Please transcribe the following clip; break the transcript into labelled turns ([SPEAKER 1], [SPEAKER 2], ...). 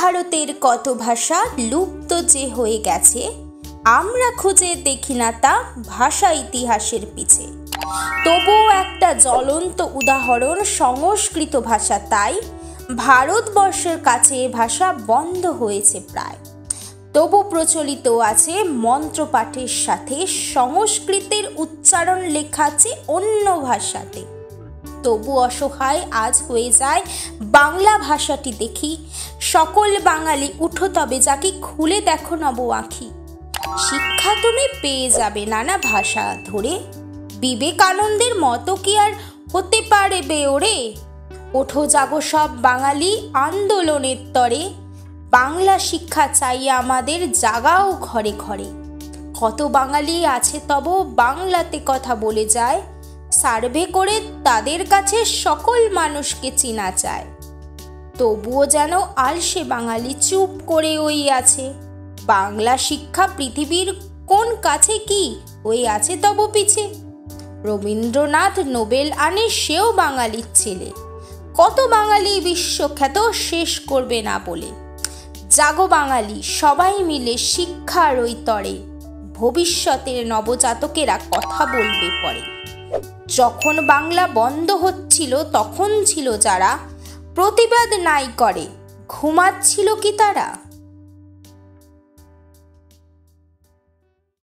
[SPEAKER 1] ভারতের কত ভাষা লুপ্ত যে হয়ে গেছে, আমরা খুঁজে দেখি না তা ভাষা ইতিহাসের পিছে। তবুও একটা জ্বলন্ত উদাহরণ সংস্কৃত ভাষা। তাই ভারতবর্ষের কাছে এ ভাষা বন্ধ হয়েছে প্রায়। তবু প্রচলিত আছে মন্ত্রপাঠের সাথে, সংস্কৃতের উচ্চারণ লেখা আছে অন্য ভাষাতে। তবু অসহায় আজ হয়ে যায় বাংলা ভাষাটি দেখি। সকল বাঙালি উঠো তবে যাকে খুলে দেখো নব আঁখি। শিক্ষা তুমি পেয়ে যাবে নানা ভাষা ধরে, বিবেকানন্দের মতো কি আর হতে পারে বেওরে। ওঠো জাগো সব বাঙালি আন্দোলনের তরে, বাংলা শিক্ষা চাই আমাদের, জাগাও ঘরে ঘরে। কত বাঙালি আছে তব বাংলাতে কথা বলে যায়, সার্ভে করে তাদের কাছে সকল মানুষকে চেনা চায়। তবুও যেন আলসে বাঙালি চুপ করে ওই আছে। বাংলা শিক্ষা পৃথিবীর কোন কাছে কি হয়ে আছে তব পিছে। রবীন্দ্রনাথ নোবেল আনে সেও বাঙালির ছেলে, কত বাঙালি বিশ্বখ্যাত শেষ করবে না বলে। জাগো বাঙালি সবাই মিলে শিক্ষার ওই তরে, ভবিষ্যতের নবজাতকেরা কথা বলবে পরে। যখন বাংলা বন্ধ হচ্ছিল তখন ছিল যারা প্রতিবাদ নাই করে, ঘুমাচ্ছিল কি তারা?